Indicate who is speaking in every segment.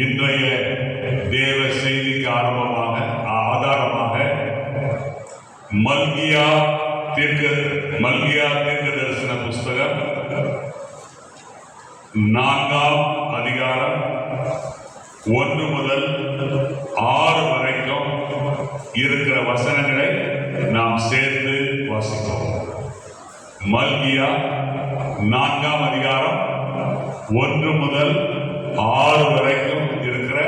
Speaker 1: இன்றைய தேவ செய்திக்கு ஆதாரமாக மல்கியா தீர்க்க தரிசன புஸ்தகம் 4ஆம் அதிகாரம் 1 முதல் 6 வரைக்கும் இருக்கிற வசனங்களை நாம் சேர்ந்து வாசிப்போம். மல்கியா 4ஆம் அதிகாரம் 1 முதல் 6 வரைக்கும் இருக்கிற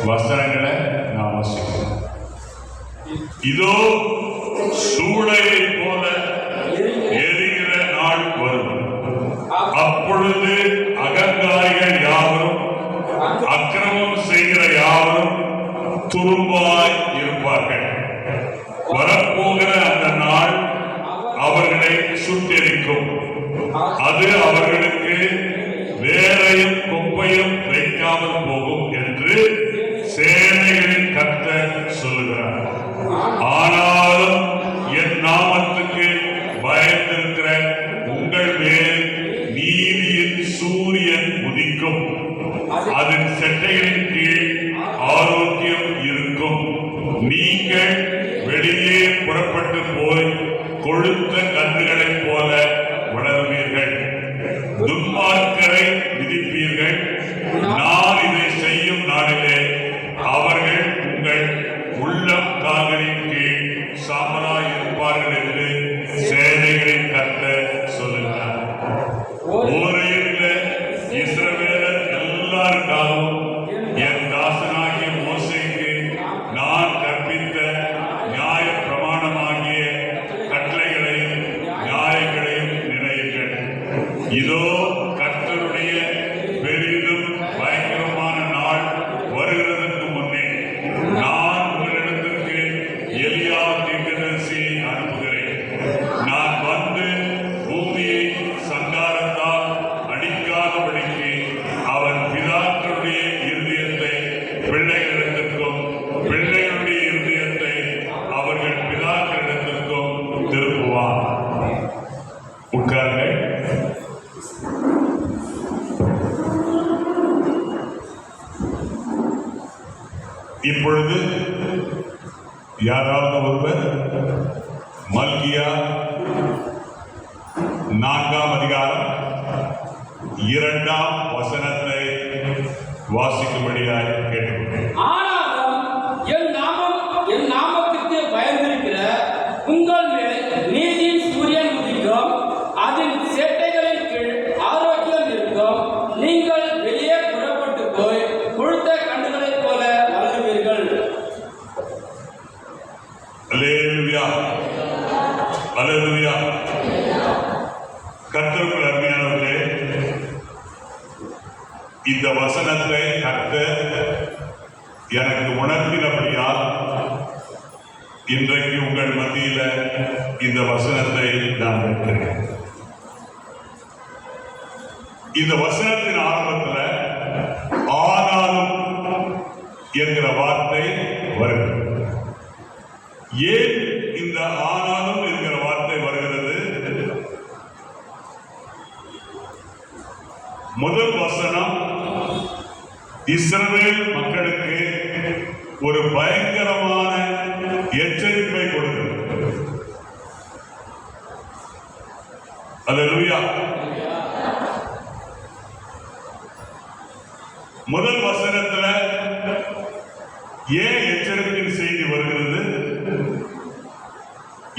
Speaker 1: வசனங்களை நாம் வாசிப்போம். இதோ சூளையை போல எரிகிற நாள் வரும். அப்பொழுது அகங்காரிகள் யாவரும் அக்கிரமம் செய்கிற யாவரும் துரும்பாய் இருப்பார்கள். வரப்போகிற அந்த நாள் அவர்களை சுட்டெரிக்கும். அது அவர்களுக்கு வேரையும் கொம்பையும் வைக்காமல் போகும் என்று சேனைகளின் கர்த்தர் சொல்லுகிறார். ஆனாலும் என் நாமத்துக்கு பயந்திருக்கிற உங்கள் மேல் நீதியின் சூரியன் உதிக்கும். அதன் செட்டைகளின் கீழ் ஆரோக்கியம் இருக்கும். நீங்கள் வெளியே புறப்பட்டு போய் கொழுத்த கன்றுகளைப் போல வளருவீர்கள். துன்மார்க்கரை விதிப்பீர்கள். நான் இதை செய்யும் நாளிலே அவர்கள் உங்கள் உள்ளம் கால்களின் கீழ் சாம்பலாய் இருப்பார்கள் என்று சேனைகளின் கர்த்தர் சொல்லுகிறார். ஓரேயிலே இஸ்ரவேலர் எல்லாருக்காகவும் என் தாசனாகிய மோசேக்கு நான் கற்பித்த நியாய பிரமாணமாகிய கட்டளைகளையும் நியாயங்களையும் நினைவுகள். இதோ கர்த்தருடைய பெரிதும் பயங்கரமான நாள் வருகிறதற்கு முன்னே நான் உங்களிடத்திற்கு எலியா தீர்க்கதரிசியை அனுப்புகிறேன். நான் வந்து பூமியை சங்காரத்தால் அடிக்காதபடிக்கு அவன் பிதாக்களுடைய இருதயத்தை பிள்ளைகளிடத்திற்கும் பிள்ளைகளுடைய இருதயத்தை அவர்கள் பிதாக்களிடத்திற்கும் திருப்புவான். உட்கார்கள். இப்பொழுது யாராவது ஒருவர் மல்கியா 4ஆம் அதிகாரம் 2ஆம் வசனத்தை வாசிக்கும்படியாய் கேட்டுக்கொண்டேன்.
Speaker 2: ஆனாலும் என் நாமத்திற்கு பயந்திருக்கிற உங்கள் மேல் நீதியின் சூரியன் உதிக்கும். அதன் சேட்டைகளின் கீழ் ஆரோக்கியம் இருக்கும். நீங்கள் வெளியே புறப்பட்டு போய் கொழுத்த கன்றுகளைப் போல வளருவீர்கள்.
Speaker 1: அல்லேலூயா, அல்லேலூயா. கர்த்தருக்குள் அருமையானவர்களே, இந்த வசனத்தை கர்த்தர் எனக்கு உணர்த்தினபடியால் இன்றைக்கு உங்கள் மத்தியில இந்த வசனத்தை நான் வைக்கிறேன். இந்த வசனத்தின் ஆரம்பத்தில் ஆனாலும் என்கிற வார்த்தை வருகிறது. ஏன் இந்த ஆனாலும் என்கிற வார்த்தை வருகிறது? முதல் வசனம் இஸ்ரவேல் மக்களுக்கு ஒரு பயங்கரமான எச்சரிப்பை கொடுக்கிறது. அல்லேலூயா. முதல் வசனத்துல ஏன் எச்சரிப்பின் செய்தி வருகிறது?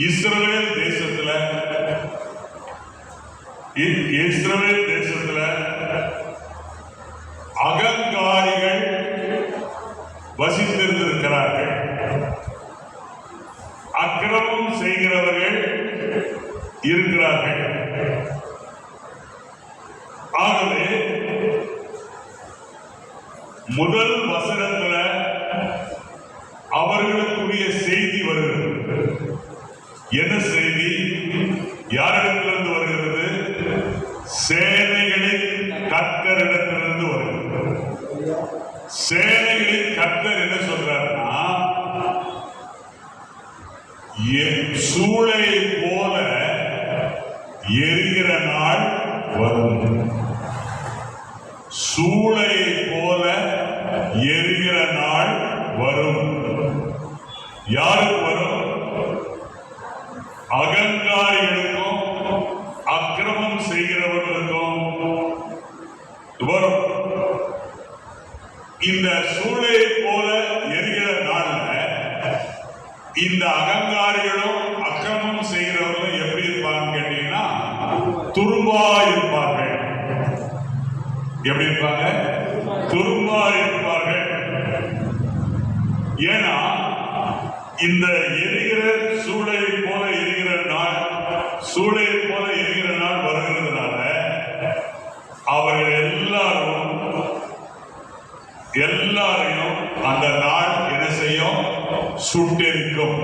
Speaker 1: இஸ்ரவேல் தேசத்துல அகங்காரிகள் வசித்திருந்திருக்கிறார்கள். அக்கிரமம் செய்கிறவர்கள் இருக்கிறார்கள். ஆகவே முதல் வசனத்துல அவர்களுக்குரிய செய்தி வருகிறது. என்ன செய்தி? யாரிடத்திலிருந்து வருகிறது? சேனைகளின் கர்த்தரிடத்திலிருந்து வருகிறது. சேனைகளின் கர்த்தர் என்ன சொல்றாருன்னா, சூளை போல எரிகிற நாள் வரும். சூளை போல எரிகிற நாள் வரும். யாருக்கு வரும்? அகங்காரிகளுக்கும் அக்கிரமம் செய்கிறவர்களுக்கும் வரும். இந்த சூளை போல எரிகிற நாள்ல இந்த அகங்காரிகளும் அக்கிரமம் செய்கிறவர்களும் எப்படி இருப்பாங்க கேட்டீங்கன்னா துரும்பா இருப்பார்கள். எப்படி இருப்பாங்க? துரும்பா இருப்பார்கள். ஏன்னா இந்த எரிகிற சூளை போல எரிகிற நாள், சூளை போல எரிகிற நாள் வருகிறதுனால அவர்கள் எல்லாரையும் அந்த நாள் என்ன செய்யும்? சுட்டெரிக்கும்.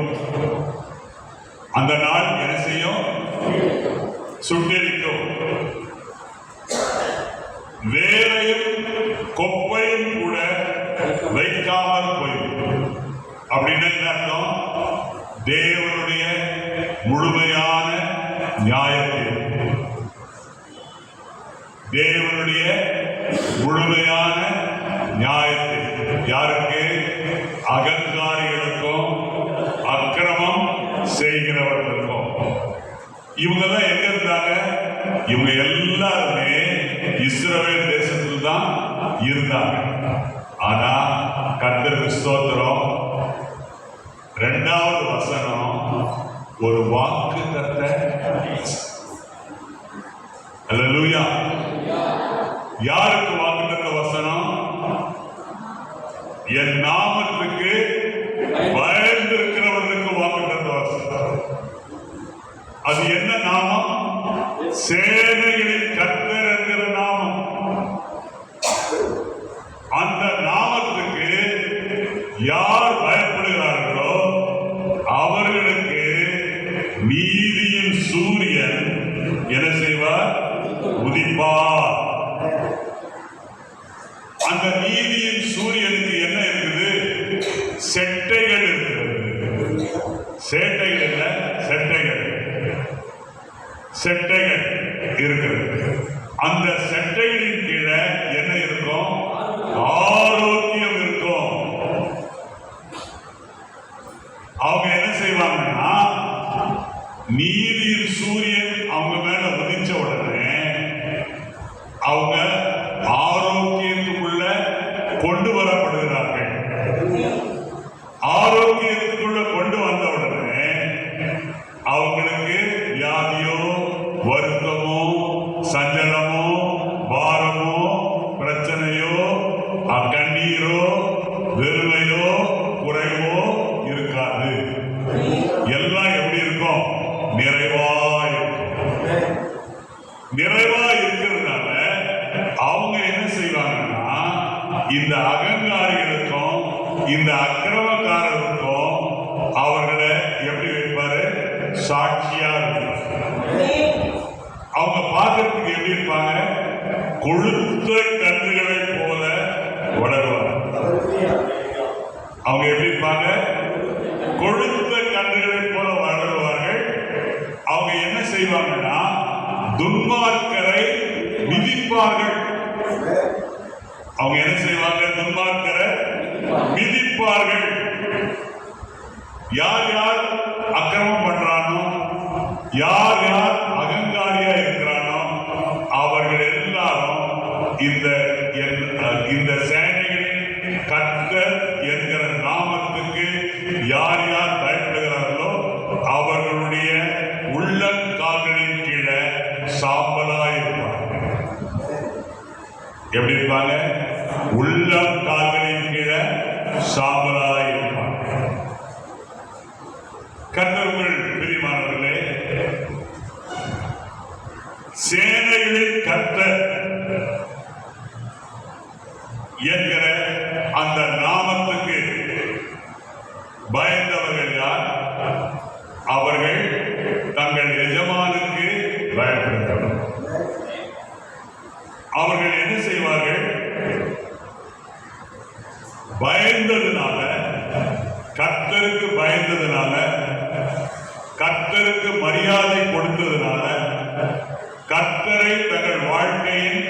Speaker 1: அந்த நாள் என்ன செய்யும்? சுட்டெரிக்கும். வேலையும் கொப்பையும் கூட வைக்காமல் போய்விடும். அப்படின்னு என்ன அர்த்தம்? தேவனுடைய முழுமையான நியாயத்தை, தேவனுடைய முழுமையான நியாயத்தை யாருக்கு? அகங்காரிகளுக்கும் அக்கிரமம் செய்கிறவர்களுக்கும். இவங்க தான் எங்க இருந்தாங்க? இவங்க எல்லாருமே இஸ்ரவேல் தேசத்தில் தான் இருந்தாங்க. ஆனா கர்த்தருக்கு ஸ்தோத்திரம், 2வது வசனம் ஒரு வாக்கு தத்த. அல்லேலூயா. யாருக்கு வாக்கு தத்த வசனம்? என் நாமத்துக்கு பயந்திருக்கிறவர்களுக்கு வாக்கு தத்த வசனம். அது என்ன நாமம்? சேனைகளின் கர்த்தர் என்கிற நாமம். அந்த நாமத்துக்கு யார் பயப்படுகிறார்களோ அவர்களுக்கு நீதியின் சூரியன் என்ன செய்வார்? உதிப்பார். அந்த நீதியின் சூரியனுக்கு என்ன இருக்குது? செட்டைகள் இருக்கிறது. சேட்டைகள் இல்ல, செட்டைகள். செட்டைகள் இருக்கிறது. அந்த செட்டைகளின் கீழே என்ன இருக்கும்? ஆரோக்கியம் இருக்கும். அவங்க என்ன செய்வாங்கன்னா நீதியின் சூரியன் அவங்க மேல உதிச்ச உடனே அவங்க ஆரோக்கியத்துக்குள்ள கொண்டு வரப்படுகிறார்கள். ஆரோக்கியத்துக்குள்ள கொண்டு வந்த உடனே அவங்களுக்கு வியாதியோ வருத்தமோ சஞ்சலமோ பாரமோ பிரச்சனையோ கண்ணீரோ வெறுமையோ குறைவோ இருக்காது. எல்லாம் எப்படி இருக்கும்? நிறைவா இருக்கும். நிறைவா இருக்கிறதுனால அவங்க என்ன செய்வாங்கன்னா இந்த அகங்காரிகளுக்கும் இந்த அக்கிரமக்காரருக்கும் அவர்களை எப்படி வைப்பாரு? சாட்சியா இருப்பார். அவங்க பார்க்கறதுக்கு எப்படி இருப்பாங்க? கொழுத்த கன்றுகளை போல வளருவாங்க. அவங்க எப்படி இருப்பாங்க? கொழுத்த கன்றுகளை போல வளருவார்கள். அவங்க என்ன செய்வாங்கன்னா துன்மார்க்கரை மிதிப்பார்கள். அவங்க என்ன செய்வாங்க? துன்மார்க்கரை மிதிப்பார்கள். யார் யார் அக்கிரமம் பண்றானோ, யார் யார் அகங்காரியா இருக்கிறானோ அவர்கள் எல்லாரும் இந்த சேனைகளின் கர்த்தர் என்கிற நாமத்துக்கு யார் யார் பயப்படுகிறார்களோ அவர்களுடைய உள்ளங்கால்களின் கீழே சாம்பலாய் இருப்பார்கள். எப்படி இருப்பாங்க? உள்ளங்கால்களின் கீழே சாம்பலாய் இருப்பார்கள். கர்த்தருக்குள் பிரியமானவர்களே, சேனைகளின் கர்த்தர் என்கிற அந்த நாமத்துக்கு பயந்தவர்கள் யார்? அவர்கள் தங்கள் எஜமானுக்கு பயப்படுகிறார்கள். அவர்கள் என்ன செய்வார்கள்? பயந்ததுனால, கர்த்தருக்கு பயந்ததுனால, கர்த்தருக்கு மரியாதை கொடுத்ததுனால, கர்த்தரை தங்கள் வாழ்க்கையின்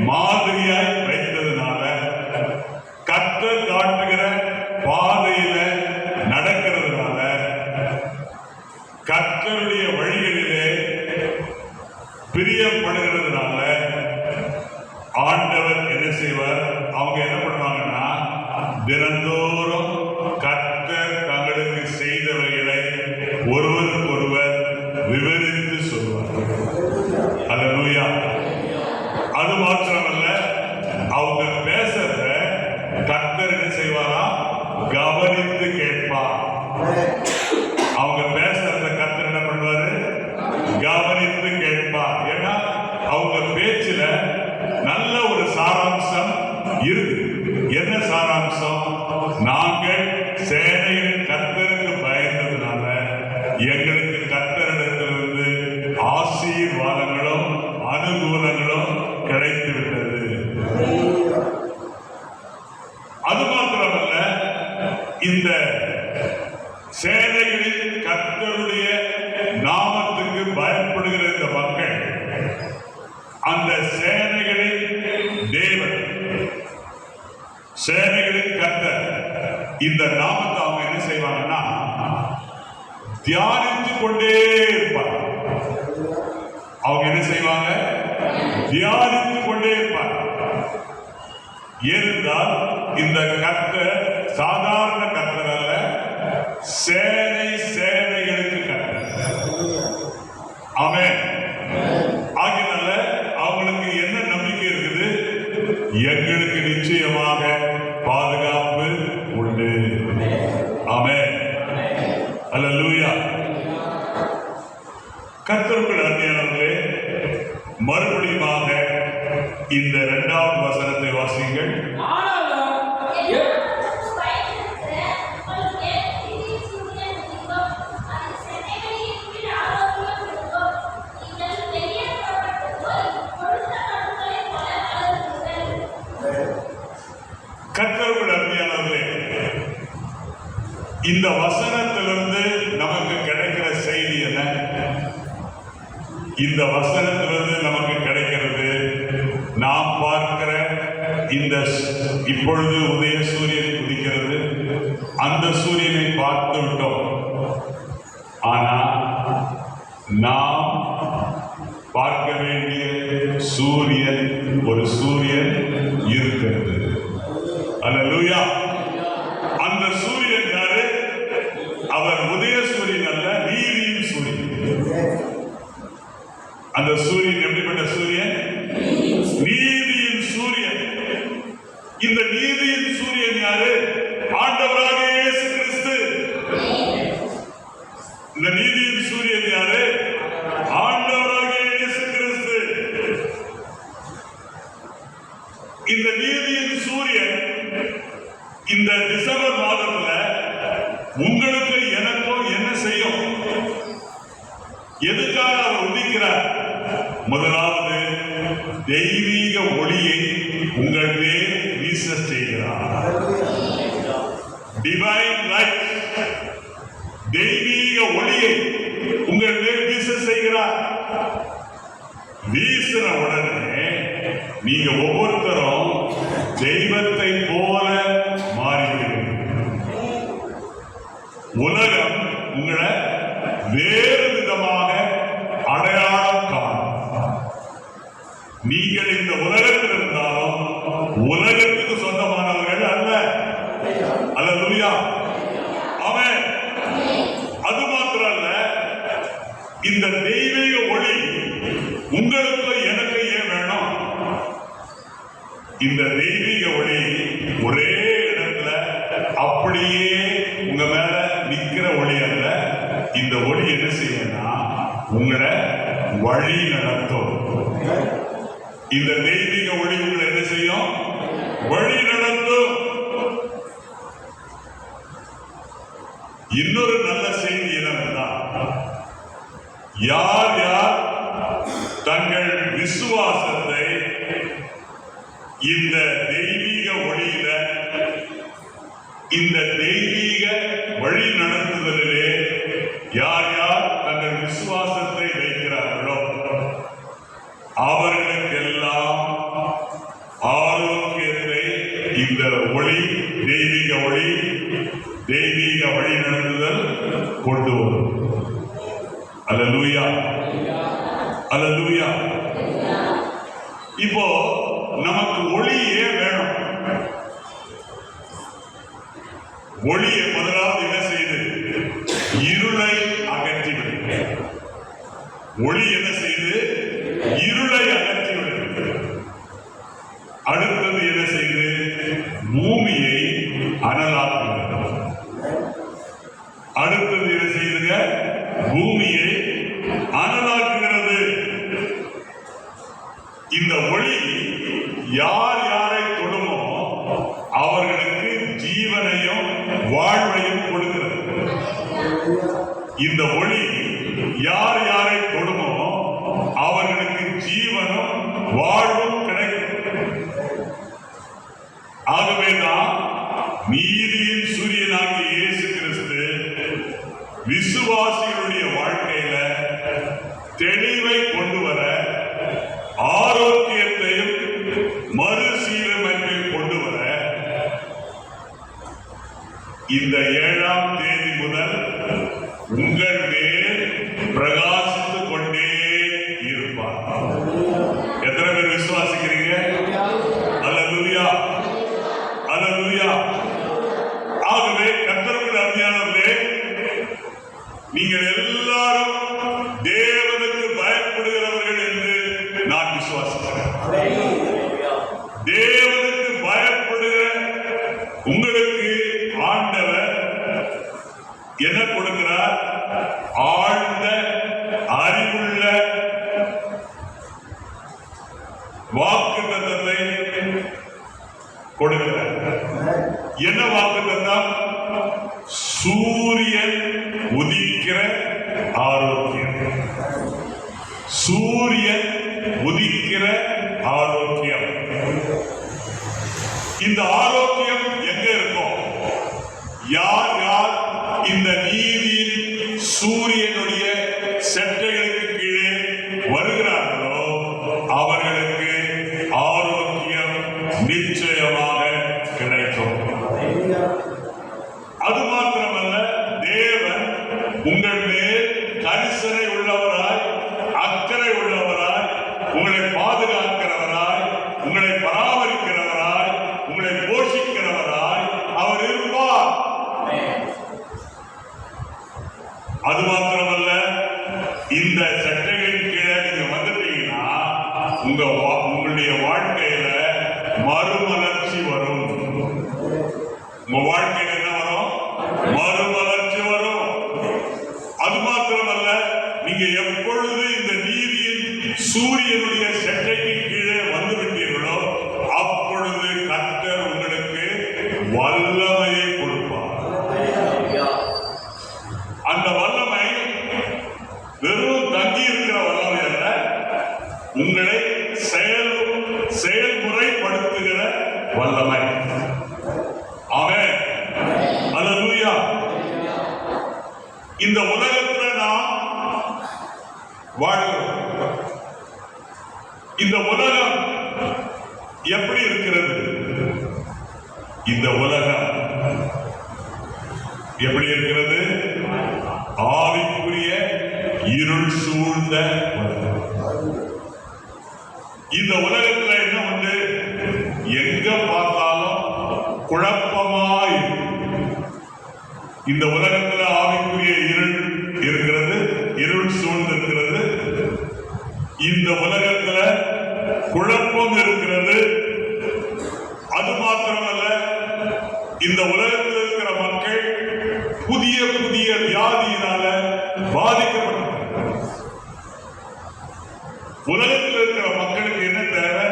Speaker 1: மாதிரியாய் வைத்ததுனால, கர்த்தர் தினந்தோறும் கர்த்தர் தங்களுக்கு செய்தவைகளை ஒருவருக்கொருவர் விவரித்து சொல்வார்கள். அல்லேலூயா. அது மாத்திரமல்ல, அவங்க பேசுறத கர்த்தர் என்ன செய்வாரா? கவனித்து கேட்பார். அவங்க பேசுறத கர்த்தர் என்ன பண்ணுவாரு? கவனித்து கேட்பார். ஏன்னா அவங்க பேச்சுல நல்ல ஒரு சாராம்சம் இருக்கு. என்ன சாராம்சம்? நாங்கள் சேனையின் கர்த்தருக்கு பயந்ததுனால எங்களுக்கு கர்த்தரிடத்திலிருந்து ஆசீர்வாதங்களும் அனுகூலங்களும் கிடைத்து விட்டது. அது மாத்திரமல்ல, இந்த சேனைகளின் கர்த்தருடைய நாமத்துக்கு பயப்படுகிற இந்த மக்கள் அந்த சேனைகளின் தேவன், சேனைகளின் கர்த்தர் இந்த நாமத்தை அவங்க என்ன செய்வாங்கன்னா தியானித்துக் கொண்டே இருப்பார். அவங்க என்ன செய்வாங்க? தியானித்துக் கொண்டே இருப்பார். ஏனென்றால் இந்த கர்த்தர் சாதாரண கர்த்தர் அல்ல, சேனைகளுக்கு கர்த்தர். ஆமென். ஆகினால அவங்களுக்கு என்ன நம்பிக்கை இருக்குது? எங்களுக்கு நிச்சயமாக பாதுகாப்பு உண்டு. ஆமென். அல்லேலூயா. கர்த்தருக்குள் அருமையானவர்களே, மறுபடியுமாக இந்த 2வது வசனத்தை வாசியுங்கள். கர்த்தருக்குள் அருமையானவர்களே, இந்த வசனத்திலிருந்து நமக்கு கிடைக்கிற செய்தி என்ன? இந்த வசனத்திலிருந்து நமக்கு கிடைக்கிறது, நாம் பார்க்கிற இந்த இப்பொழுது உதய சூரியன் உதிக்கிறது, அந்த சூரியனை பார்த்து விட்டோம். ஆனா நாம் பார்க்க வேண்டிய சூரியன், ஒரு சூரியன் இருக்கிறது. அல்லேலூயா. அந்த சூரியன் யாரு? அவர் உதய சூரியன் அல்ல, நீதியின் சூரியன். அந்த சூரியன் எப்படிப்பட்ட சூரியன்? நீதியின் சூரியன். இந்த நீதியின் சூரியன் யாரு? ஆண்டவராகிய இயேசு கிறிஸ்து. இந்த நீதியின் சூரியன் யாரு? ஆண்டவராகிய இயேசு கிறிஸ்து. இந்த நீதியின் சூரியன் இந்த டிசம்பர் மாதத்துல உங்களுக்கு எனக்கும் என்ன செய்யும்? எதுக்காக அவர் உதிக்கிறார்? முதலாவது, தெய்வீக ஒளியை உங்கள் மேல் வீச செய்கிறார். டிவைன் லைட், தெய்வீக ஒளியை உங்கள் மேல் வீச செய்கிறார். வீசின உடனே நீங்க ஒவ்வொருத்தரும் தெய்வத்தை போல மாறிவிடுவீர்கள். உலகம் உங்களை வேறு விதமாக அடையாளம் காணும். நீங்கள் இந்த உலகத்தில் இருந்தாலும் உலகத்துக்கு சொந்தமானவர்கள் அல்ல. அல்லேலூயா. ஆமென். அது மாத்திரம் அல்ல, இந்த தெய்வீக ஒளி உங்களுக்கு எனக்கு ஏன் வேணும்? இந்த தெய்வீக ஒளி ஒரே இடத்துல அப்படியே உங்க மேல நிக்கிற ஒளி அல்ல. இந்த ஒளி என்ன செய்யணும்னா உங்களை வழி நடத்தும். இந்த தெய்வீக ஒளி உங்களை என்ன செய்யும்? வழி நடத்தும். இன்னொரு நல்ல செய்தி என்னவென்றால், யார் யார் தங்கள் விசுவாசத்தை இந்த தெய்வீக ஒளியில, இந்த தெய்வீக வழி நடத்துதலிலே யார் யார் தங்கள் விசுவாசத்தை வைக்கிறார்களோ அவர்களுக்கெல்லாம் ஆரோக்கியத்தை இந்த ஒளி, தெய்வீக ஒளி, தெய்வீக வழி நடத்துதல் கொண்டு வரும். அல்லேலூயா. அல்லேலூயா. இப்போ நமக்கு ஒளி ஏன் வேணும்? ஒளியை முதலாவது என்ன செய்து இருளை அகற்றிவிடு. ஒளி என்ன செய்து இருளை அகற்றிவிடு. அடுத்தது என்ன செய்து பூமியை அனலாக்குகிறது. அடுத்தது என்ன செய்துங்க பூமியை அனலாக்குகிறது. இந்த ஒளி யார் யாரை தொடுமோ அவர்களுக்கு ஜீவனையும் வாழ்வையும் கொடுக்கிறது. இந்த ஒளி யார் யாரை தொடுமோ அவர்களுக்கு ஜீவனும் வாழ்வும் கிடைக்கும். ஆகவேதான் நீதியின் சூரியனாகிய இயேசு கிறிஸ்து விசுவாசிகளுடைய வாழ்க்கையில தெளிவை கொண்டு வர ஆரோக்கியத்தையும் மறுசீரமைப்பையும் கொண்டு வர இந்த 7ஆம் தேதி முதல் உங்கள் மேல் பிரகாசித்துக் கொண்டே இருப்பார். எத்தனை பேர் விசுவாசிக்கிறீங்க? அல்லேலூயா, அல்லேலூயா. ஆகவே கர்த்தருடைய அருமையானவர்களே, நீங்கள் எல்லாரும் தேவனுக்கு பயப்படுகிறவர்கள் என்று நான் விசுவாசிக்கிறேன். தேவனுக்கு பயப்படுகிற உங்களுக்கு ஆண்டவர் என்ன கொடுக்கிறார்? ஆழ்ந்த அறிவுள்ள வாக்குத்தத்தத்தை கொடுக்கிறார். என்ன வாக்குத்தத்தம்? சூரியன் உதிக்கிற ஆரோக்கியம். சூரியன் உதிக்கிற ஆரோக்கியம். இந்த ஆரோக்கியம் எங்க இருக்கும்? யார் யார் இந்த நீதியின் சூரியனுடைய செட்டைகளுக்கு கீழே வருகிறார்களோ அவர்களுக்கு ஆரோக்கியம் நிச்சயமாக கிடைக்கும். அது மாத்திரமல்ல, தேவன் உங்கள் மேல் கரிசனை உள்ளவராய், அக்கறை உள்ளவராய், உங்களை பாதுகாக்கிறவராய், உங்களை பராமரிக்கிறவராய், உங்களை போஷிக்கிறவராய் அவர் இருப்பார். அது மாத்திரமல்ல, இந்த சட்டைகளின் கீழே நீங்க வந்துட்டீங்கன்னா உங்களுடைய வாழ்க்கையில மறுமலர்ச்சி வரும். உங்க வாழ்க்கையில என்ன வரும்? மறுமலர்ச்சி வரும். அது மாத்திரமல்ல, நீங்க எப்பொழுது இந்த நீதியின் சூரியனுடைய சட்டைக்கு கீழே வந்து விட்டீர்களோ அப்பொழுது கர்த்தர் உங்களுக்கு வல்லமையை கொடுப்பார். அந்த வல்லமை வெறும் தங்கி இருக்கிற வல்லமை அல்ல, உங்களை செயல்முறைப்படுத்துகிற வல்லமை. ஆமென், அல்லேலூயா. இந்த உலகத்துல நாம் வாழ்கிறோம். இந்த உலகம் எப்படி இருக்கிறது? இந்த உலகம் எப்படி இருக்கிறது? ஆவிக்குரிய இருள் சூழ்ந்த இந்த உலகத்துல என்ன உண்டு? எங்க பார்த்தாலும் குழப்பமாய். இந்த உலகத்துல ஆவிக்குரிய இருள் இருக்கிறது, இருள் சூழ்ந்து இருக்கிறது. இந்த உலகத்துல குழப்பம் இருக்கிறது. அது மாத்திரமல்ல, இந்த உலகத்தில் இருக்கிற மக்கள் புதிய புதிய வியாதியினால பாதிக்கப்பட்டார்கள். உலகத்தில் இருக்கிற மக்களுக்கு என்ன தேவை?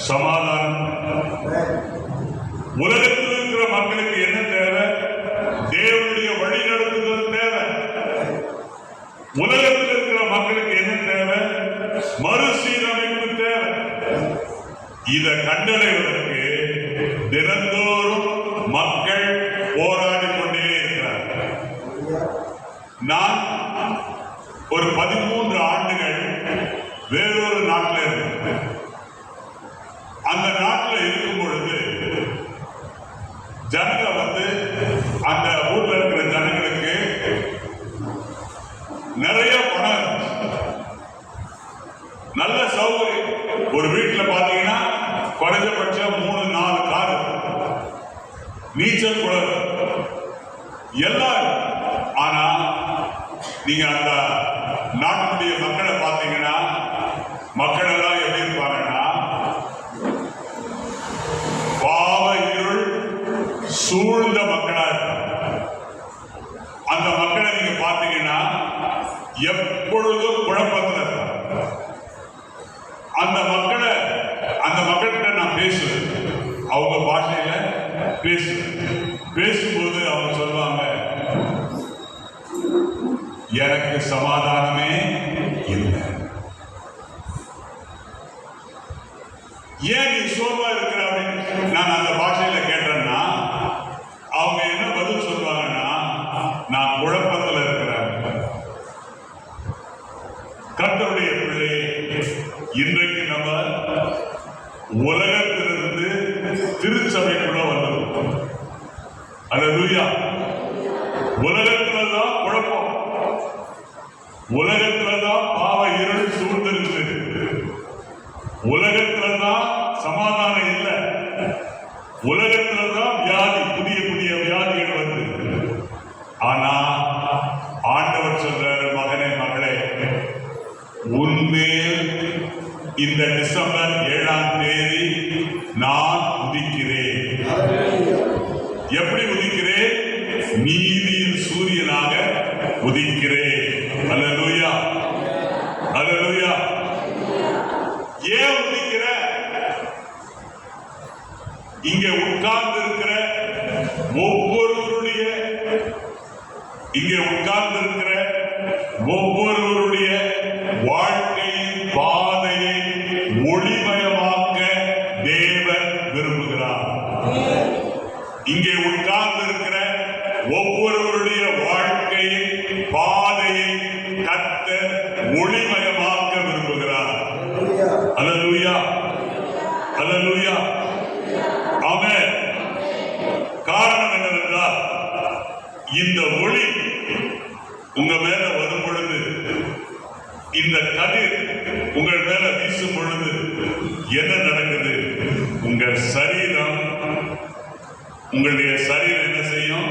Speaker 1: சமாதானம். உலகத்தில் இருக்கிற மக்களுக்கு என்ன தேவை? தேவனுடைய வழி நடத்துதல் தேவை. உலகத்தில் இருக்கிற மக்களுக்கு என்ன தேவை? மறுசீரமைப்பு தேவை. இதை கண்டடைவதற்கு தினந்தோறும் மக்கள் போராடி கொண்டே இருக்கிறார்கள். நான் ஒரு 13 ஆண்டுகள் வேறொரு நாட்டில் இருந்தேன். அந்த நாட்டில் இருக்கும் பொழுது ஜனங்க அந்த ஊர்ல இருக்கிற ஜனங்களுக்கு நிறைய பணம், நல்ல சௌகரியம். ஒரு வீட்டுல பாத்தீங்கன்னா குறைஞ்சபட்சம் 3-4 கார். நீ நீச்சல் குளம் எல்லாம். ஆனா நீங்க அந்த நாட்டுடைய மக்களை பார்த்தீங்கன்னா மக்கள் எல்லாம் எப்படி இருப்பாங்கன்னா பாவ இருள் சூழ்ந்த மக்களா இருப்பாங்க. அந்த மக்களை நீங்க பார்த்தீங்கன்னா எப்பொழுதும் குழப்பத்தில் இருப்பாங்க. அந்த மக்கள்கிட்ட நான் பேசுவேன், அவங்க பாஷையில பேசும்போது அவங்க சொல்லுவாங்க, எனக்கு சமாதானமே இல்லை. ஏன் நீ சோர்வா இருக்கிற அப்படின்னு நான் அந்த பாஷையில கேட்டேன்னா அவங்க என்ன பதில் சொல்லுவாங்கன்னா, நான் குழப்பத்தில் இருக்கிறேன். கர்த்தருடைய பிள்ளையே, இன்றைக்கு நம்ம உலகத்திலிருந்து திருச்சபைக்குள்ள வந்திருக்கோம். அல்லேலூயா. உலகத்துலதான் குழப்பம், உலகத்துலதான் பாவ இருள் சூழ்ந்திருக்கு, உலகத்துலதான் சமாதானம் இல்லை, உலகத்துலதான் வியாதி, புதிய புதிய வியாதிகள் வந்து. ஆனா ஆண்டவர் சொல்றாரு, மகனே மகளே, உன்மேல் இந்த டிசம்பர் 7ஆம் தேதி நான் உதிக்கிறேன். எப்படி உதிக்கிறேன்? நீதியின் சூரியனாக உதிக்கிறேன். அல்லேலூயா, அல்லேலூயா. ஏன் உதிக்கிற? இங்க உட்கார்ந்து இருக்கிற ஒவ்வொருவருடைய வாழ்க்கையின் பாதையை ஒளிமயமாக்க தேவன் விரும்புகிறார். இங்கே உட்கார்ந்து இருக்கிற ஒவ்வொருவருடைய வாழ்க்கையின் பாதையை கர்த்தர் ஒளிமயமாக்க விரும்புகிறார். அல்லேலூயா, அல்லேலூயா, ஆமென். காரணம் என்னவென்றால், இந்த ஒளி உங்க மேல வரும் பொழுது, இந்த கதிர் உங்கள் மேல வீசும் பொழுது என்ன நடக்குது? உங்களுடைய சரீரம் என்ன செய்யும்?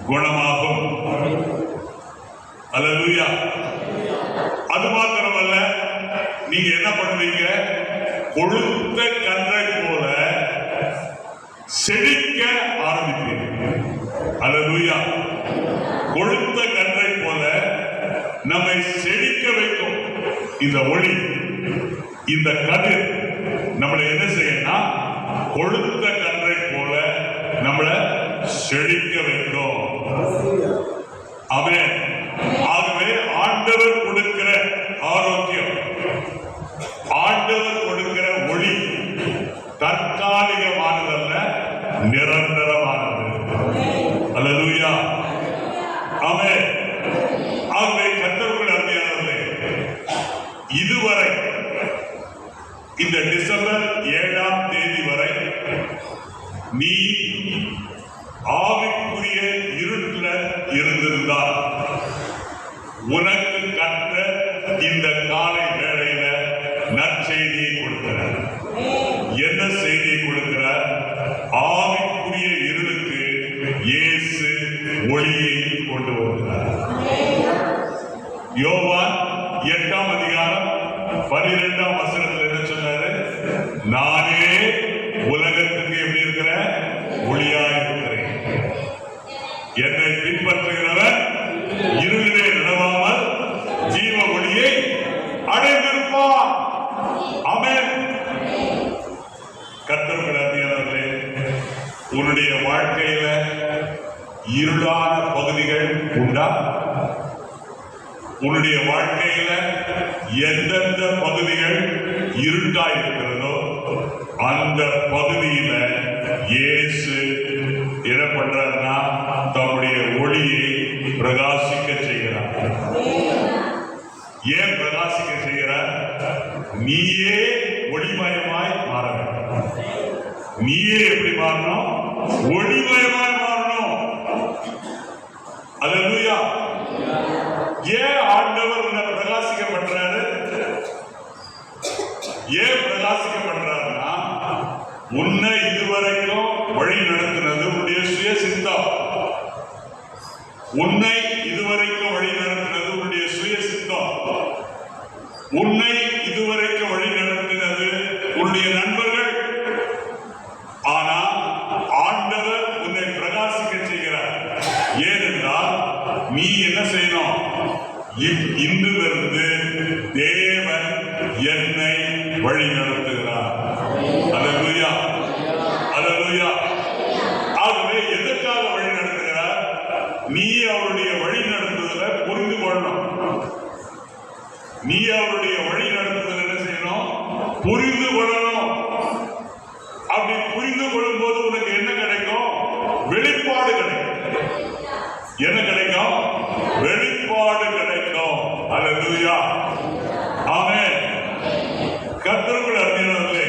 Speaker 1: குணமாகும். அல்லேலூயா. அது மாத்திரமல்ல, நீங்க என்ன பண்ணுவீங்க? கொழுத்த கன்றை போல செழிக்க ஆரம்பிப்பீர்கள். அல்லேலூயா. கொழுத்த கன்றை போல நம்மை செழிக்க வைக்கும் இந்த ஒளி, இந்த கதிர் நம்மளை என்ன செய்யணும்னா, கொழுத்த கன்றை போல நம்மளை செழிக்க வைக்கும். ஆமென். ஆகவே ஆண்டவர் கொடுக்கிற ஆரோக்கியம், ஆண்டவர் கொடுக்கிற ஒளி தற்காலிகமானதல்ல, நிரந்தரமானது. அல்லேலூயா, ஆமென். ஆகவே கர்த்தருக்குள் அருமையானவர்களே, இதுவரை இந்த டிசம்பர் 7ஆம் தேதி வரை நீ ஆவிக்குரிய இருட்டில் இருந்திருந்தால், உனக்கு கர்த்தர் இந்த காலை வேளையில நற்செய்தியை கொடுக்கிறார். என்ன செய்தியை கொடுக்கிறார்? ஆவிக்குரிய இருளுக்கு இயேசு ஒளியை கொண்டு வருகிறார். யோவான் 8ஆம் அதிகாரம் 12ஆம் வசனத்தில் என்ன சொன்னாரு? நானே உலகத்துக்கு எப்படி இருக்கிறேன்? ஒளியாய் இருக்கிறேன். என்னை பின்பற்றுகிறவர் இருளிலே நடவாமல் ஜீவ ஒளியை அடைந்திருப்பார். ஆமென். கர்த்தருக்குள் அருமையானவர்களே, உன்னுடைய வாழ்க்கையில இருளான பகுதிகள் உண்டா? உன்னுடைய வாழ்க்கையில எந்தெந்த பகுதிகள் இருட்டா இருக்கிறதோ அந்த பகுதியில இயேசு என்ன பண்றாருன்னா, தம்முடைய ஒளியை பிரகாசிக்க செய்கிறார். ஏன் பிரகாசிக்க செய்கிறார்? நீயே ஒளிமயமாய் மாற வேண்டும். நீயே எப்படி மாறணும்? ஒளிமயமாய் மாறணும். அல்லேலூயா. ஏன் ஆண்டவர் உன்னை பிரகாசிக்க பண்றாரு? ஏன் பிரகாசிக்க பண்றாருன்னா, உன்னை இதுவரைக்கும் வழி நடத்தினது உன்னுடைய உன்னை இதுவரைக்கும் வழி நடத்தினது உன்னுடைய சுய சித்தம். உன்னை இதுவரைக்கும் வழி நடத்தினது உன்னுடைய நண்பர்கள். ஆனால் ஆண்டவர் உன்னை பிரகாசிக்க செய்கிறார். ஏனென்றால் நீ என்ன செய்யணும்? இன்றிலிருந்து தேவன் என்னை வழி நடத்துகிறார். அல்லேலூயா, அல்லேலூயா. ஆகவே எதற்காக வழி நடத்துகிறார்? நீ அவருடைய வழி நடத்துதலை புரிந்து கொள்ளணும். நீ அவருடைய வழி நடத்துதல் என்ன செய்யணும்? புரிந்து கொள்ளணும். அப்படி புரிந்து கொள்ளும் போது உனக்கு என்ன கிடைக்கும்? வெளிப்பாடு கிடைக்கும். என்ன கிடைக்கும்? வெளிப்பாடு கிடைக்கும். அல்லேலூயா, ஆமென். கர்த்தருக்குள் அருமையானவர்களே,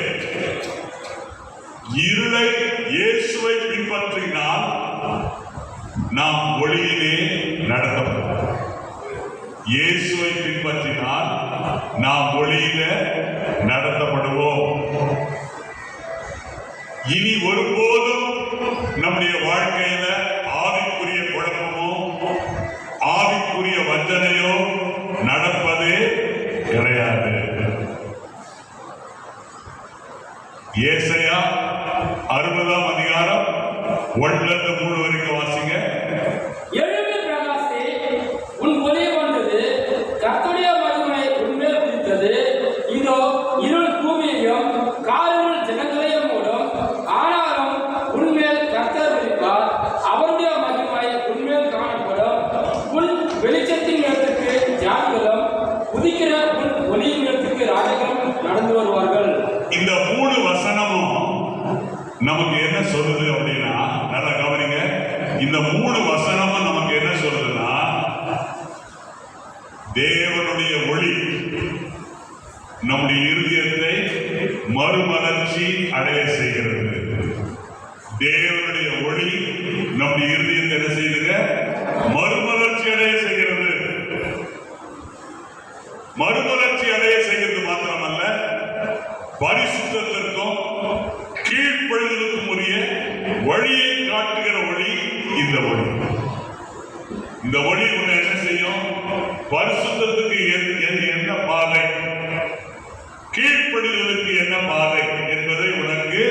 Speaker 1: இருளை இயேசுவை பின்பற்றினால் நாம் ஒளியிலே நடத்தப்படுவோம். இயேசுவை பின்பற்றினால் நாம் ஒளியில நடத்தப்படுவோம். இனி ஒருபோதும் நம்முடைய வாழ்க்கையில ஆவிக்குரிய குழப்பமோ ஆவிக்குரிய வஞ்சனையோ நடப்பதே கிடையாது. ஏசாயா 60ஆம் அதிகாரம் 1-3 வரைக்கும் வாசிங்க.
Speaker 2: எழும்பி பிரகாசி, உன் ஒளி வந்தது, கர்த்தருடைய மகிமை உன்மேல் உதித்தது. இதோ இருள் பூமியையும் காரிருள் ஜனங்களையும் மூடும். ஆனாலும் உன்மேல் கர்த்தர் விழிப்பார், அவருடைய மகிமை உன்மேல் காணப்படும். உன் வெளிச்சத்தின் இடத்துக்கு ஜாதிகளும், உதிக்கிற உன் ஒளியின் இடத்துக்கு ராஜர்களும் நடந்து வருவார்கள்.
Speaker 1: இந்த 3 வசனமும் நமக்கு என்ன சொல்லுது அப்படின்னா, நல்லா கவனிங்க. இந்த 3 வசனமும் நமக்கு என்ன சொல்லுதுன்னா, தேவனுடைய ஒளி நம்முடைய இருதயத்தை மறுமலர்ச்சி அடைய செய்கிறது. தேவனுடைய ஒளி நம்முடைய இருதயத்தை என்ன செய்யுதுங்க? மறுமலர்ச்சி அடைய செய்கிறது. மறுமலர்ச்சி அடைய செய்கிறது மாத்திரமல்ல, பரிசுத்தத்திற்கும் கீழ்ப்படிதலுக்கும் உரிய வழியை காட்டுகிற ஒளி இந்த ஒளி. இந்த ஒளி உன்னை என்ன செய்யும்? பரிசுத்தத்துக்கு என்ன பாதை, கீழ்ப்படிதலுக்கு என்ன பாதை என்பதை உனக்கு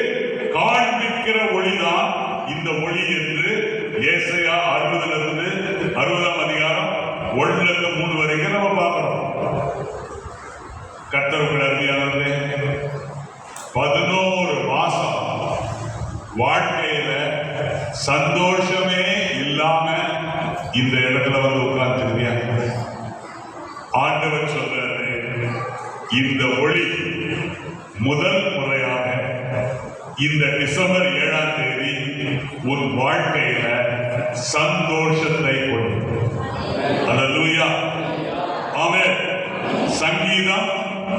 Speaker 1: காண்பிக்கிற ஒளிதான் இந்த ஒளி என்று ஏசாயா 60ஆம் அதிகாரம் 1-3 வரைக்கும் நம்ம பார்க்கிறோம். கர்த்தருக்குள் அருமையானவர்களே, 11 மாசம் வாழ்க்கையில சந்தோஷமே இல்லாம இந்த இடத்துல வந்து உட்கார்ந்துருக்கியா? ஆண்டவர் சொல்றாரு, இந்த ஒளி முதல் முறையாக இந்த டிசம்பர் 7ஆம் தேதி உன் வாழ்க்கையில சந்தோஷத்தை கொடுக்கும். அல்லேலூயா, ஆமென். சங்கீதம்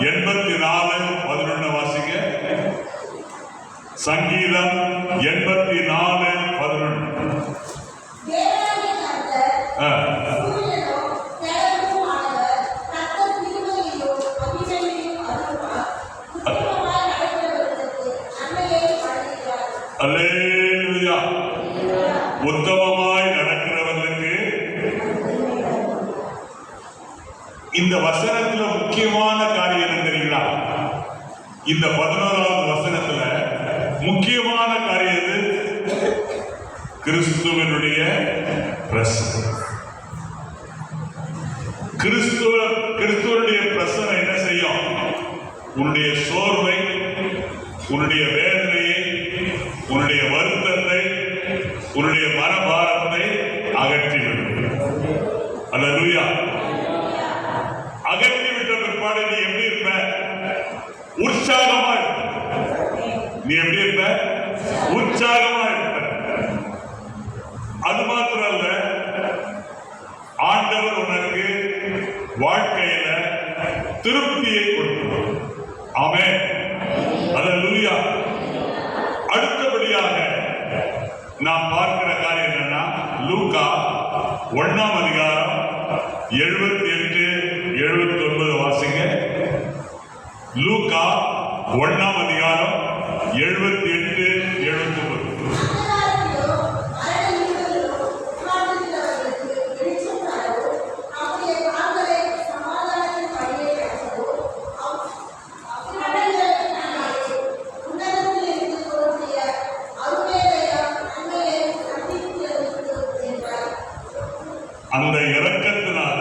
Speaker 1: 84:11 வாசிங்க. சங்கீதம் 84:11. அல்லேலூயா. உத்தமமாய் நடக்கிறவர்களுக்கு. இந்த வசனத்துல முக்கியமான காரியம் என்ன தெரியுங்களா? இந்த 11வது வசனத்துல முக்கியமான காரியம் எது? கிறிஸ்துவனுடைய பிரசனம். கிறிஸ்துவனுடைய பிரசனம் என்ன செய்யும்? உன்னுடைய சோர்வை, உன்னுடைய வேதனையை, உன்னுடைய வருத்தத்தை, உன்னுடைய மனபாரத்தை அகற்றிவிடும். அல்லேலூயா. அகற்றிவிட்ட பிற்பாடு நீ எப்படி இருப்ப? உற்சாகமா இருப்ப. நீ எப்படி இருப்ப? உற்சாகமா இருப்ப. அது மாத்திரம் அல்ல, ஆண்டவர் உனக்கு வாழ்க்கையில திருப்தியை கொடுப்பார். ஆமென். அல்லேலூயா. அடுத்தபடியாக நாம் பார்க்கிற காரியம் என்னன்னா, லூக்கா 1ஆம் அதிகாரம் 78-79 வாசிங்க. லூக்கா 1ஆம் அதிகாரம் 78-79. அந்த இரக்கத்தினால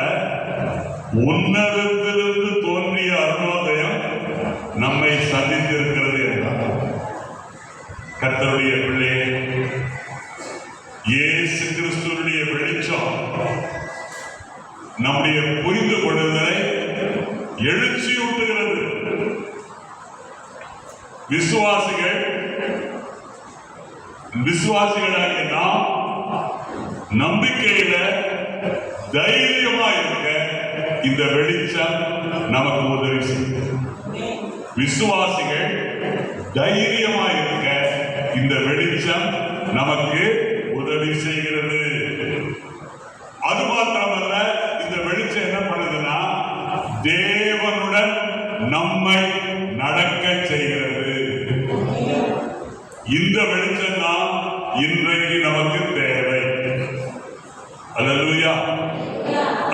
Speaker 1: உன்னதத்திலிருந்து தோன்றிய அருணோதயம் நம்மை சந்தித்திருக்கிறது என்றார். கர்த்தருடைய பிள்ளையே, இயேசு கிறிஸ்துவினுடைய வெளிச்சம் நம்முடைய புரிந்து கொள்ளுதலை எழுச்சியூட்டுகிறது. விசுவாசிகளாகிய நாம் நம்பிக்கையில தைரியமா இருக்க இந்த வெளிச்சம் நமக்கு உதவி செய்யும். விசுவாசிகள் தைரியமா இருக்க இந்த வெளிச்சம் நமக்கு உதவி செய்கிறது. அது மாத்திரமல்ல, இந்த வெளிச்சம் என்ன பண்ணுதுன்னா தேவனுடன் நம்மை நடக்க செய்கிறது. இந்த வெளிச்சம் தான் இன்றைக்கு நமக்கு தேவை. அல்லேலூயா,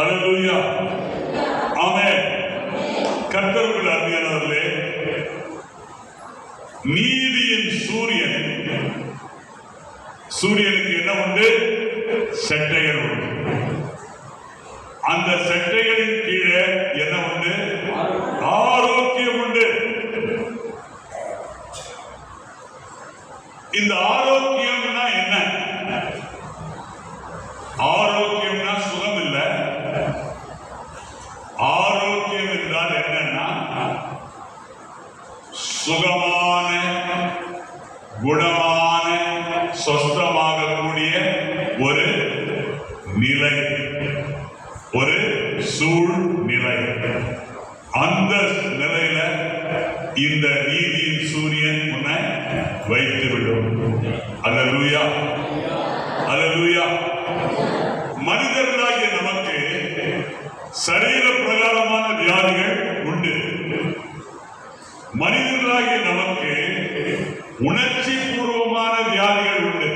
Speaker 1: அல்லேலூயா, ஆமென். கர்த்தருக்குள் அருமையானவர்களே, நீதியின் சூரியனுக்கு என்ன உண்டு? செட்டைகள் உண்டு. அந்த செட்டைகளின் கீழே என்ன உண்டு? ஆரோக்கியம் உண்டு. இந்த ஆரோக்கியம்னா என்ன? ஆரோக்கியம்னா சுகம் இல்ல. ஆரோக்கியம் என்றால் என்னன்னா சுகமான, குணமான, சொஸ்தமாகக்கூடிய ஒரு நிலை, ஒரு சூழ்நிலை. அந்த நிலையில இந்த நீதியின் சூரியன் உன்னை வைத்துவிடும். அல்லேலூயா, அல்லேலூயா. மனிதர்களாகிய நமக்கு சரீர பிரகாரமான வியாதிகள் உண்டு. மனிதர்களாகிய நமக்கு உணர்ச்சி பூர்வமான வியாதிகள் உண்டு.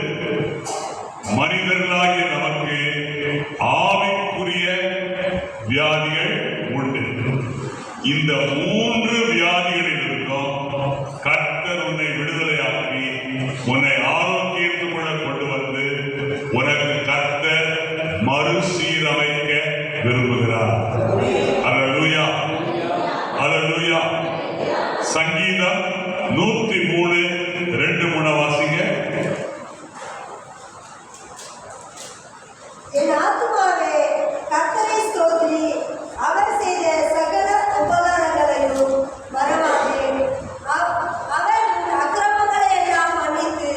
Speaker 1: மனிதர்களாகிய நமக்கு ஆவிக்குரிய வியாதிகள் உண்டு. இந்த மூன்று வியாதிகளிலிருந்தும் கர்த்தர் உன்னை விடுதலையாக்கி உன்னை ஆரோக்கியத்துக்குள்ள கொண்டு வந்து உனக்கு கர்த்தர் மறுசீரமைக்க விரும்புகிறார். அல்லேலூயா, அல்லேலூயா. சங்கீதம் 103:2 வாசிங்க.
Speaker 3: என் ஆத்துமாவே கர்த்தரை ஸ்தோத்திரி, அவர் செய்த சகல உபகாரங்களையும் மறவாதே. அவர் உன் அக்கிரமங்களை எல்லாம் மன்னித்து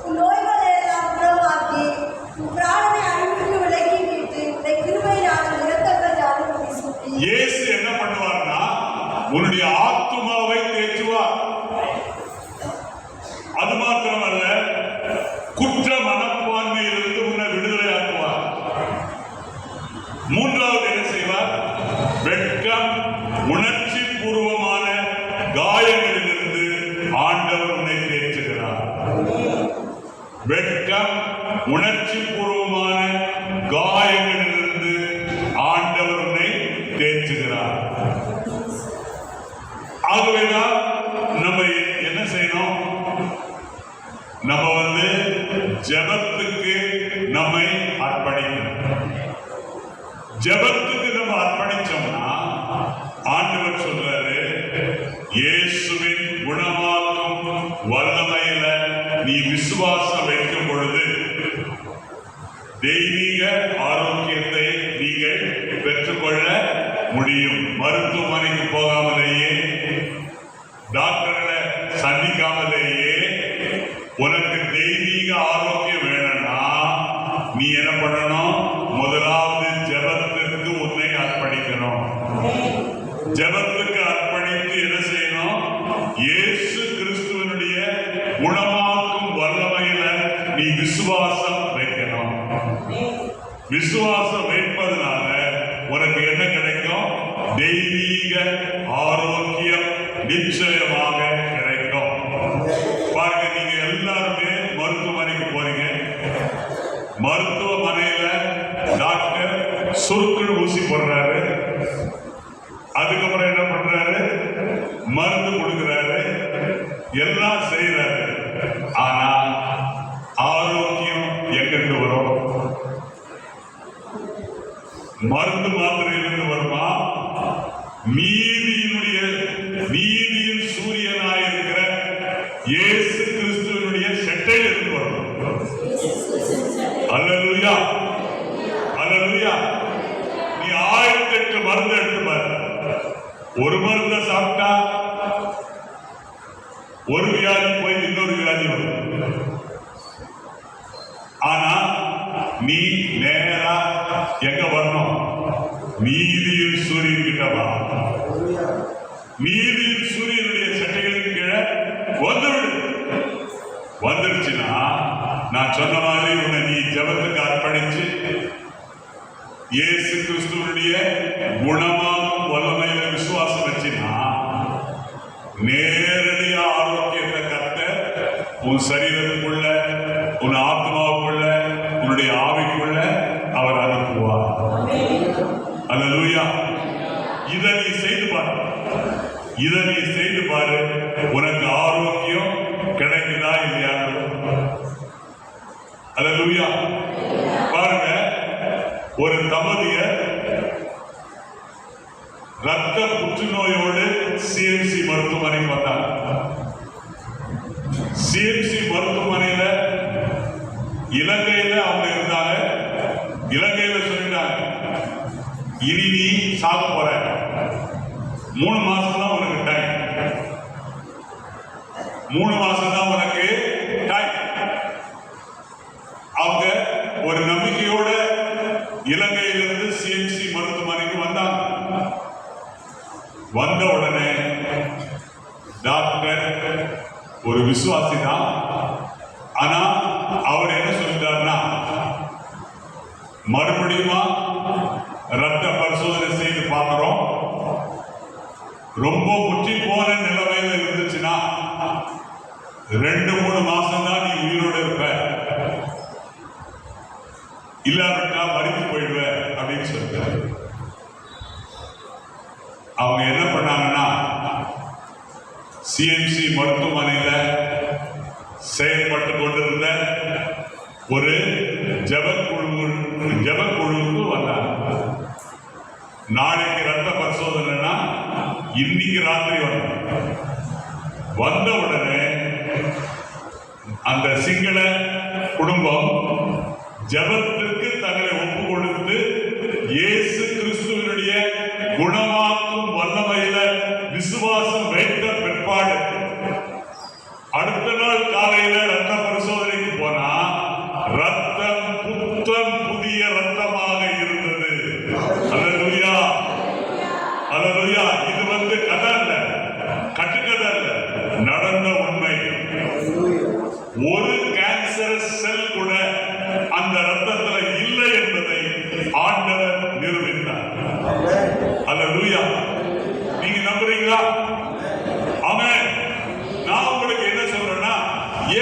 Speaker 3: உன் நோய்களை எல்லாம் குணமாக்கி உன் பிராணனை அழிவுக்கு விலக்கி விட்டு உன்னை கிருபையினாலும் இரக்கங்களாலும் முடிசூட்டி.
Speaker 1: இயேசு என்ன பண்ணுவார்னா உன்னுடைய ஆத்துமாவை தேற்றுவார். அது மாத்திரமல்ல, குற்ற மனப்பான்மையிலிருந்து உன்னை விடுதலையாக்குவார். மூன்றாவது என்ன செய்வார்? வெட்கம், உணர்ச்சி பூர்வமான காயங்களிலிருந்து ஆண்டவர் உன்னை தேற்றுகிறார். வெட்கம், உணர்ச்சி பூர்வமான காயங்களிலிருந்து ஆண்டவர் உன்னை தேற்றுகிறார். ஆகவேதான் நம்ம என்ன செய்யணும்? நம்ம ஜெபத்துக்கு நம்மை அர்ப்பணிக்கணும். ஜெபத்துக்கு நம்ம அர்ப்பணிச்சோம்னா ஆண்டவர் சொல்றாரு, இயேசுவின் குணமாக்கும் வல்லமையில நீ விசுவாசம் வைக்கும் பொழுது தெய்வீக ஆரோக்கியத்தை நீங்கள் பெற்றுக்கொள்ள முடியும். மருத்துவமனைக்கு போகாமலேயே, டாக்டர்களை சந்திக்காமலேயே உனக்கு தெய்வீக ஆரோக்கியம் வேணும்னா நீ என்ன பண்ணணும்? முதலாவது ஜெபத்திற்கு உன்னை அர்ப்பணிக்கணும். ஜெபத்துக்கு அர்ப்பணித்து என்ன செய்யணும்? இயேசு கிறிஸ்துவனுடைய குணமாக்கும் வல்லமையில நீ விசுவாசம் வைக்கணும். விசுவாசம் வைப்பதனால உனக்கு என்ன கிடைக்கும்? தெய்வீக ஆரோக்கியம் நிச்சயமாக கிடைக்கும். பாருங்க, நீங்க எல்லாருமே மருத்துவமனைக்கு போறீங்க. மருத்துவமனையில டாக்டர் சுருக்குன்னு ஊசி போடுறாரு. அதுக்கப்புறம் என்ன பண்றாரு? மருந்து கொடுக்கிறாரு, எல்லாம் செய்யறாரு. ஆனா ஆரோக்கியம் எங்கிருந்து வரும்? மருந்து மாத்திரையிலிருந்து வருமா? நீதியின் சூரியனாயிருக்கிற இயேசு கிறிஸ்துவினுடைய செட்டையிலிருந்து வரும். அல்லேலூயா, அல்லேலூயா. நீ 1008 மருந்து எடுத்து பாரு. ஒரு மருந்தை சாப்பிட்டா ஒரு வியாதி போய் இன்னொரு வியாதி வரும். ஆனா நீ நேரா எங்க வரணும்? நீதியின் சூரியன் கிட்ட வா. நீதியின் சூரியனுடைய சட்டைகளின் கீழே வந்துடுச்சுன்னா நான் சொன்ன மாதிரி உன்னை நீ ஜெபத்துக்கு அர்ப்பணிச்சு இயேசு கிறிஸ்துவனுடைய குணமாகும் வல்லமையில விசுவாசம் வச்சினா நேரடியா ஆரோக்கியத்தை கத்த உன் சரீரத்துக்குள்ள, உன் ஆத்மாவுக்குள்ள, உன்னுடைய ஆவிக்குள்ள அவர் அனுப்புவார். அல்லேலூயா. இதை நீ செய்து பாரு. உனக்கு ஆரோக்கியம் கிடைக்குதா இல்லையா? அல்லேலூயா. பாருங்க, ஒரு தம்பதியர் ரத்த புற்றுநோயோடு சிஎம்சி மருத்துவமனைக்கு வந்தாங்க. சிஎம்சி மருத்துவமனையில இலங்கையில அவங்க இருந்தாங்க. இலங்கையில சொல்லிட்டாங்க, இனி நீ சாக போற, 3 மாசம் தான் உனக்கு டைம், 3 மாசம் தான் உனக்கு டைம். அவங்க ஒரு நம்பிக்கையோட இலங்கையிலிருந்து சிஎம்சி மருத்துவமனைக்கு வந்தாங்க. வந்த உடனே டாக்டர் ஒரு விசுவாசி தான். ஆனா அவர் என்ன சொல்லிட்டாருன்னா, மறுபடியும் ரத்த பரிசோதனை செய்து பார்க்கிறோம், ரொம்ப முற்றி போன நிலைமையில இருந்துச்சுன்னா 2-3 மாசம் தான் நீ உயிரோடு இருப்ப, இல்லாவிட்டா மறித்து போயிடுவ அப்படின்னு சொல்லிட்டாரு. அவங்க என்ன பண்ணாங்கன்னா, சிஎம்சி மருத்துவமனையில செயல்பட்டு கொண்டிருந்த ஒரு ஜெபக்குழுவுக்கு வந்தாங்க. நாளைக்கு ரத்த பரிசோதனைனா இன்னைக்கு ராத்திரி வந்த உடனே அந்த சிங்கள குடும்பம் ஜெபத்திற்கு தங்களை ஒப்பு கொடுத்து இயேசு கிறிஸ்துவினுடைய குணமாக்கும் வல்லமையில விசுவாசம் வைத்த பிற்பாடு அடுத்த நாள் காலையில ரத்த பரிசோதனைக்கு போனா ரத்தம் புத்தம் புதிய ரத்தமாக இருந்தது. அல்லேலூயா, அல்லேலூயா. இது கதை அல்ல, கட்டுக்கதை அல்ல, நடந்த உண்மை. ஒரு கேன்சர் செல் கூட அந்த ரத்தத்துல இல்லை என்பதை ஆண்டவர் நிரூபித்தார். அல்லேலூயா. நீங்க நம்புறீங்களா? ஆமென். நான் உங்களுக்கு என்ன சொல்றேன்னா,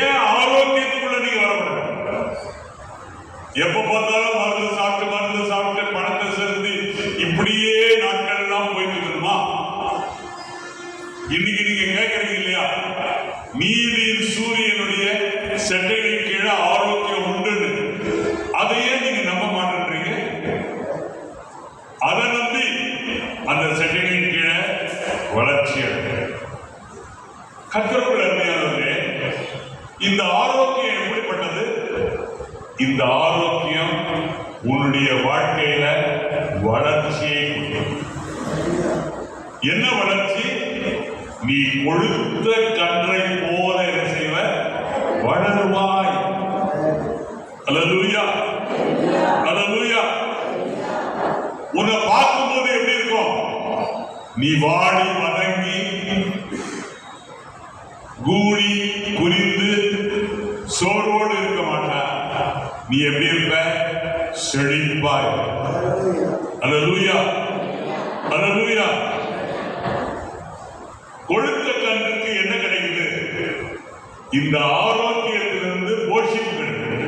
Speaker 1: ஏன் ஆரோக்கியத்துக்குள்ள நீங்க வரக்கூடாது? எப்ப பார்த்தாலும் மருந்து சாப்பிட்டு பணத்தை செலுத்தி இப்படியே நாட்கள் எல்லாம் போயிட்டு இருக்கணுமா? இன்னைக்கு நீங்க கேட்கறீங்க இல்லையா, நீதியின் சூரியனுடைய செட்டைகளின் கீழே ஆரோக்கியம் உண்டு. அதையே நீங்க நம்ப மாட்டேன்றீங்க. அதை நம்பி அந்த செட்டைகளின் கீழே வளர்ச்சி கர்த்தருக்குள் அருமையானவர்களே, இந்த ஆரோக்கியம் எப்படிப்பட்டது? இந்த ஆரோக்கியம் உன்னுடைய வாழ்க்கையில வளர்ச்சியை என்ன வளர்ச்சி? நீ கொழுத்த கன்றை போல என்ன செய்வ? வளருவாய். அல்லேலூயா, அல்லேலூயா. உன்னை பார்க்கும்போது எப்படி இருக்கும்? நீ வாடி வதங்கி கூடி குறிந்து சோர்வோடு இருக்க மாட்டாய். நீ எப்படி இருப்ப? செழிப்பாய். அல்லேலூயா, அல்லேலூயா. கொழுத்த கன்றுக்கு என்ன கிடைக்குது? இந்த ஆரோக்கியத்திலிருந்து போஷிப்பு கிடைக்குது.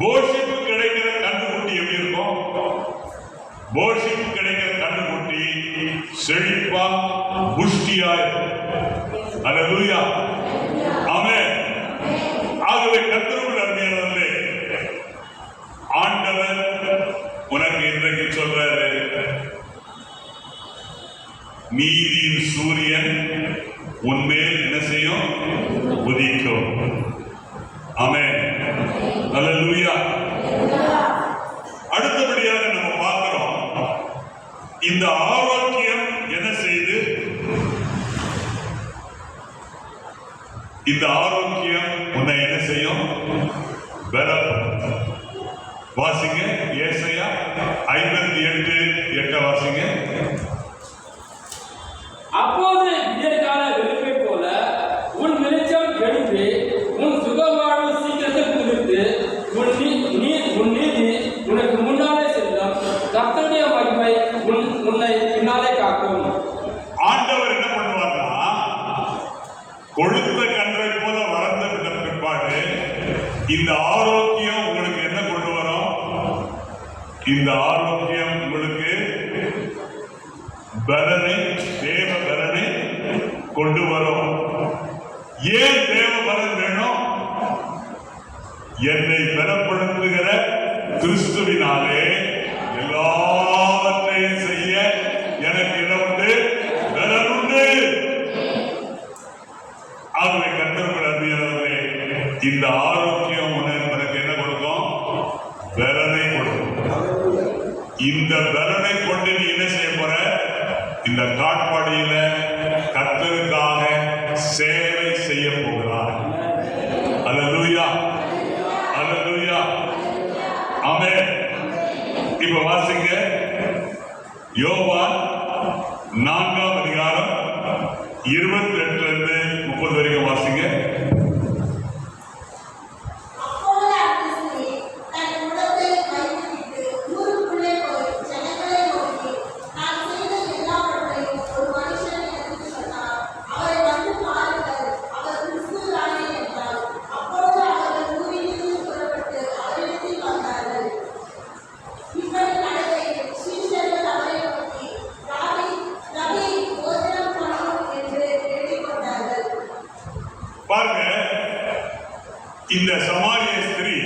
Speaker 1: போஷிப்பு கிடைக்கிற கன்றுக்குட்டி எப்படி இருக்கும்? போஷிப்பு கிடைக்கிற கன்றுக்குட்டி செழிப்பா புஷ்டியாய். அல்லேலூயா, ஆமென். ஆகவே கர்த்தருக்குள் அருமையானவர்களே, ஆண்டவர் நீதியின் சூரியன் உன்மேல் என்ன செய்யும்? உதிக்கும். ஆமென். அல்லேலூயா. அடுத்தபடியாக நம்ம பார்க்கிறோம், இந்த ஆரோக்கியம் என்ன செய்து? இந்த ஆரோக்கியம் உன்னை என்ன செய்யும்? பலப்படுத்தும். வாசிங்க ஏசாயா 58:8 வாசிங்க.
Speaker 2: அப்போது விடியற்கால வெளுப்பை போல உன் வெளிச்சம் எழும்பி உன் சுகவாழ்வு சீக்கிரத்தில் புதுப்பித்து உன் நீதி உனக்கு முன்னாலே செல்லும். கர்த்தருடைய மகிமை உன்னை பின்னாலே காக்கும்.
Speaker 1: ஆண்டவர் என்ன பண்ணுவார்னா, கொழுத்த கன்றை போல வளர்ந்த விட்ட பிற்பாடு இந்த ஆரோக்கியம் உங்களுக்கு என்ன கொண்டு வரும்? இந்த ஆரோக்கியம் உங்களுக்கு பலனை, தேவ பலனை கொண்டு வரும். ஏன் தேவ பலன் வேணும்? என்னை பலப்படுத்துகிற கிறிஸ்துவினாலே எல்லாவற்றையும் செய்ய எனக்கு இடம் உண்டு, பலன் உண்டு. ஆகவே கர்த்தருக்குள் அருமையானவர்களே, இந்த ஆரோக்கியம் உனக்கு என்ன கொடுக்கும்? பலனை கொடுக்கும். இந்த பலனை கொண்டு நீ என்ன செய்ய போற? இந்த காட்பாடியில கர்த்தருக்காக சேவை செய்ய போகிறார். அல்லேலூயா, அல்லேலூயா, ஆமென். இப்ப வாசிங்க யோவான் 4ஆம் அதிகாரம் 22 30 வரைக்கும் வாசிங்க.
Speaker 3: அப்பொழுது அந்த ஸ்திரீ தன் முகத்தை வைத்துவிட்டு ஊருக்குள்ளே போய் ஜனங்களை நோக்கி, நான் செய்த எல்லாவற்றையும் ஒரு மனுஷன் எனக்கு சொன்னார். அவரை வந்து பாருங்கள், அவர் கிறிஸ்துதானே என்றார். அப்பொழுது அவர்கள் ஊரிலிருந்து புறப்பட்டு அவரிடத்தில் வந்தார்கள். இப்படி நடக்கையில் சீஷர்கள் அவரை நோக்கி, ரபி, போஜனம் பண்ணும் என்று கேட்டுக்கொண்டார்கள்.
Speaker 1: பாருங்க, இந்த சமாரிய ஸ்திரீ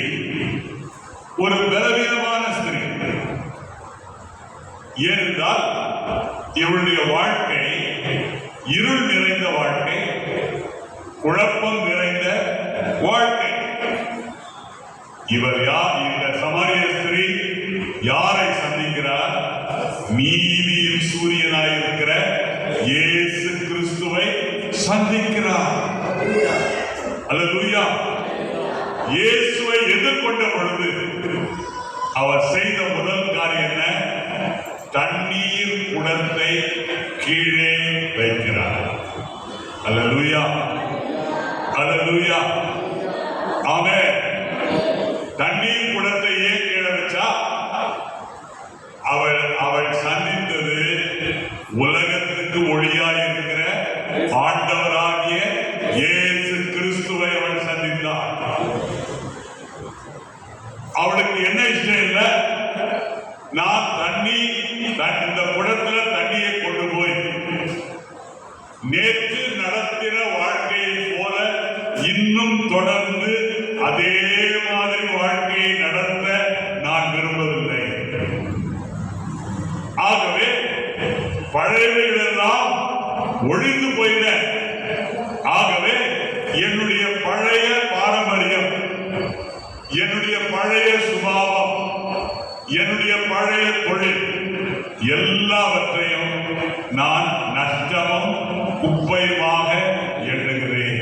Speaker 1: ஒரு பலவீனமான ஸ்திரீ. ஏனென்றால் இவளுடைய வாழ்க்கை இருள் நிறைந்த வாழ்க்கை, குழப்பம் நிறைந்த வாழ்க்கை. இவர் யார்? இந்த சமாரிய ஸ்திரீ யாரை சந்திக்கிறார்? நீதியின் சூரியனாயிருக்கிற இயேசு கிறிஸ்துவை சந்திக்கிறார். அல்லேலூயா. இயேசுவை எதிர்கொண்ட பொழுது அவர் செய்த முதல் காரியம் என்ன? தண்ணீர் குடத்தை கீழே வைக்கிறார். அல்லேலூயா, அல்லேலூயா, ஆமென். தண்ணீர் குடத்தை ஏன் கீழே வச்சா? அவள் சந்தித்தது உலகத்துக்கு ஒளியாயிருக்கிற ஆண்டவராகிய இயேசு கிறிஸ்துவை அவள் சந்தித்தார். அவளுக்கு என்ன இஷ்டம் இல்லை? நான் இந்த குடத்துல தண்ணியை கொண்டு போய் நேற்று நடத்தின வாழ்க்கையை போல இன்னும் தொடர்ந்து அதே மாதிரி வாழ்க்கையை நடத்த நான் விரும்பவில்லை. ஆகவே பழையவைகளெல்லாம் ஒழிந்து போயின. ஆகவே என்னுடைய பழைய பாரம்பரியம், என்னுடைய பழைய சுபாவம், என்னுடைய பழைய தொழில் எல்லாவற்றையும் நான் நஷ்டமும் குப்பையுமாக எண்ணுகிறேன்.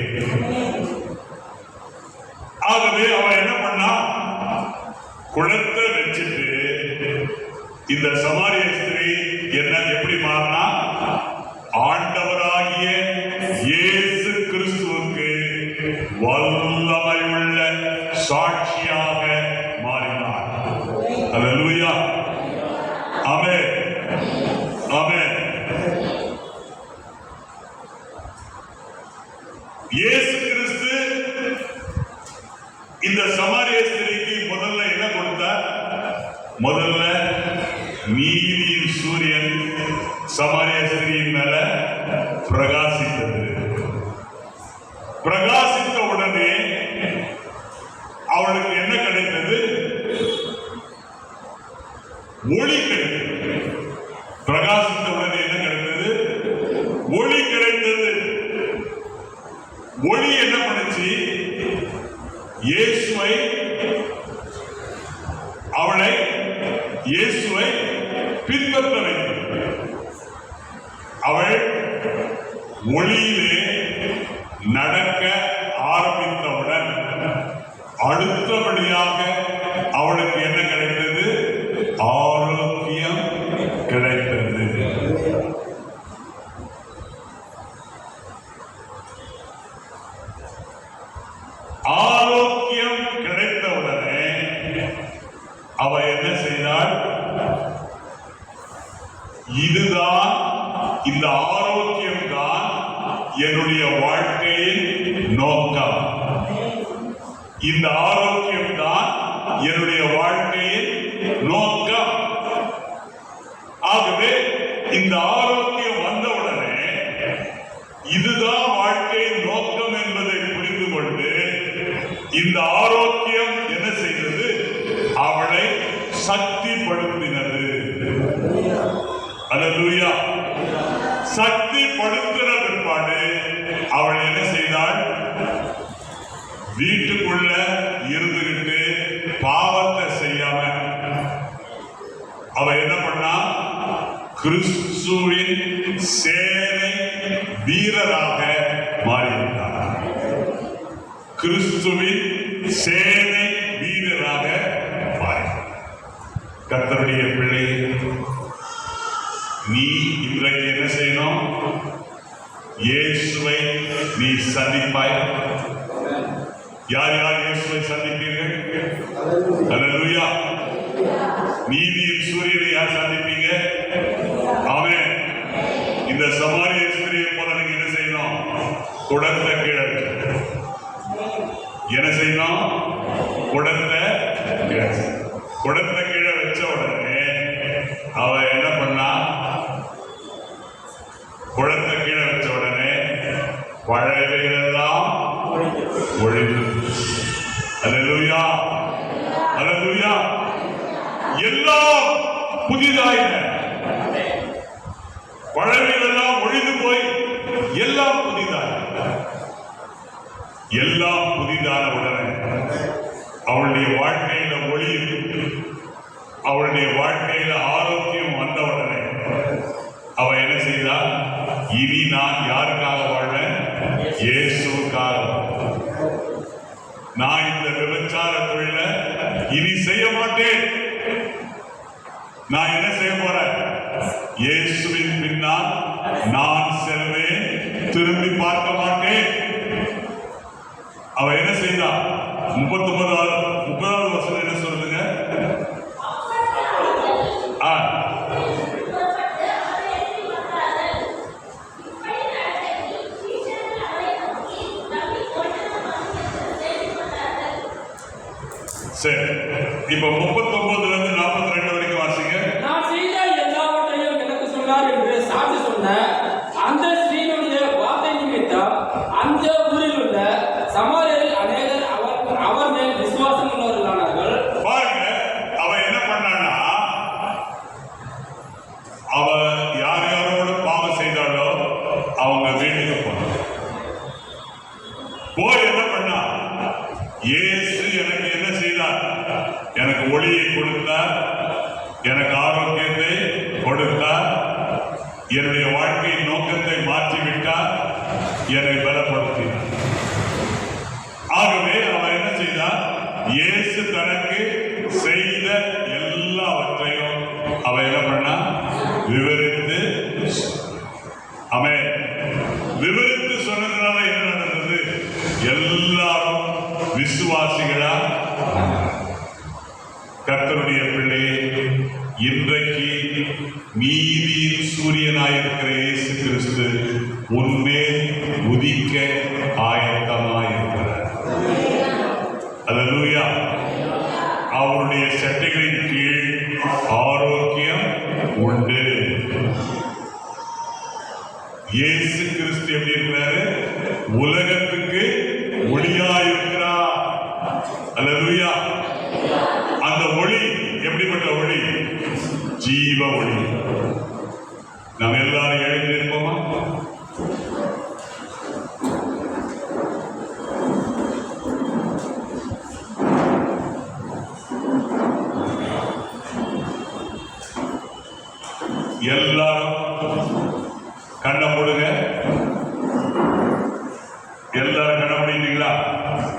Speaker 1: ஆகவே அவன் என்ன பண்ணா? குளத்தை வச்சுட்டு இந்த சமாரிய ஸ்திரீ எப்படி மாறினா? ஆண்டவராகிய இயேசு கிறிஸ்துவுக்கு வல்லமையுள்ள சாட்சியாக மாறினார். அல்லேலூயா, ஆமென், ஆமென். இயேசு கிறிஸ்து இந்த சமாரிய ஸ்திரீக்கு முதல்ல என்ன கொடுத்தார்? முதல்ல நீதியின் சூரியன் சமாரிய ஸ்திரீயின் மேல பிரகாசித்தது. பிரகாசித்த உடனே அவளுக்கு என்ன கிடைத்தது? ஒளி கிடைத்தது. பிரகாசித்த உடனே என்ன கிடைத்தது? இயேசுவை பின்பற்ற வைத்தது. அவள் ஒளியிலே நடக்க ஆரம்பித்தவுடன் அடுத்தபடியாக அவளுக்கு என்ன கிடைத்தது? ஆரோக்கியம் கிடைத்தது. ஆரோக்கியம் கிடைத்தவுடனே அவ என்ன செய்தாள்? இதுதான், இந்த ஆரோக்கியம் தான் என்னுடைய வாழ்க்கையின் நோக்கம். இந்த ஆரோக்கியம் தான் என்னுடைய வாழ்க்கையின் நோக்கம். ஆகவே இந்த ஆரோக்கியம் வந்தவுடனே இதுதான் வாழ்க்கையின் நோக்கம் என்பதை புரிந்து கொண்டு இந்த ஆரோக்கியம் என்ன செய்தது? அவளை சக்திப்படுத்தினது. அல்லேலூயா. சக்திப்படுத்தின பிற்பாடு அவள் என்ன செய்தாள்? வீட்டுக்குள்ள இருந்துகிட்டு பாவத்தை செய்யாம அவ என்ன பண்ணா? கிறிஸ்துவின் சேனை வீரராக மாறிவிட்டார். கிறிஸ்துவின் சேனை வீரராக மாறினார். கர்த்தருடைய பிள்ளை, நீ இன்றைக்கு என்ன செய்யணும்? இயேசுவை நீ சந்திப்பாய். யார் யார் இயேசுவை சந்திப்பீர்கள்? அல்லேலூயா. நீதியின் சூரியனை யார் சந்திப்பீங்க? ஆமென். இந்த சமாரிய ஸ்திரியை போல நீங்க என்ன செய்யணும்? குடத்தை கீழே என்ன செய்யணும்? குடத்தை கீழே வச்ச உடனே அவ என்ன பண்ணா? குடத்தை கீழே வச்ச உடனே பழையவைகளெல்லாம் ஒழிந்து. அல்லேலூயா. அல்லேலூயா. எல்லாம் புதிதாயின. பழையவைகளெல்லாம் ஒழிந்து போய் எல்லாம் புதிதாய். எல்லாம் புதிதான உடனே அவளுடைய வாழ்க்கையில ஒளி, அவளுடைய வாழ்க்கையில ஆரோக்கியம் வந்த உடனே அவ என்ன செய்தா? இனி நான் யாருக்காக வாழ்வேன்? இயேசுவுக்காக. நான் இந்த விபச்சார தொழில இனி செய்ய மாட்டேன். நான் என்ன செய்ய போறேன்? இயேசுவின் பின்னால் நான் செல்வேன், திரும்பி பார்க்க மாட்டேன். அவ என்ன செய்தா? 30வது வசனம் என்ன சொல்லுங்க? சரி, இப்ப 39 இருந்து 42 வரைக்கும் வாசிங்க.
Speaker 2: நான் செய்த எல்லாவற்றையும் எனக்கு சொன்னார் என்று சாட்சி சொன்ன அந்த ஸ்ரீனுடைய வார்த்தை நிமித்தம் அந்த ஊரில் உள்ள சமாரியரில் அநேகர் அவர் மேல் விசுவாசம் உள்ளவர்களானார்கள்.
Speaker 1: பாருங்க, அவ என்ன பண்ணான்னா, அவ யார் யாரோட பாவம் செய்தாலோ அவங்க வீட்டுக்கு போய் என்ன பண்ணா? இயேசு எனக்கு என்ன செய்தார்? எனக்கு ஒளியை கொடுத்தார், எனக்கு ஆரோக்கியத்தை கொடுத்தார், என்னுடைய வாழ்க்கையின் நோக்கத்தை மாற்றிவிட்டார், என்னை பலப்படுத்தினார். ஆகவே அவன் என்ன செய்தார்? இயேசு தனக்கு செய்த எல்லாவற்றையும் அவன் என்ன பண்ணா? விவரித்து, அவன் விவரித்து சொன்னதுனால என்ன நடந்தது? எல்லாரும் விசுவாசிகளா? கர்த்தருடைய பிள்ளையே, இன்றைக்கு நீதியின் சூரியனாயிருக்கிற இயேசு கிறிஸ்து உன்மேல் உதிக்க ஆயத்தமாயிருக்கிறார். அல்லேலூயா. அவருடைய சட்டைகளின் கீழ் ஆரோக்கியம் உண்டு. இயேசு கிறிஸ்து எப்படி இருக்கிறாரு? உலகத்துக்கு ஒளியாயிருக்கிறார். அல்லேலூயா. அந்த ஒளி எப்படிப்பட்ட ஒளி? ஜீவ ஒளி. நாம் எல்லாரும் எழுந்திருப்போமா? எல்லாரும் கண்ணை மூடுங்க. எல்லாரும்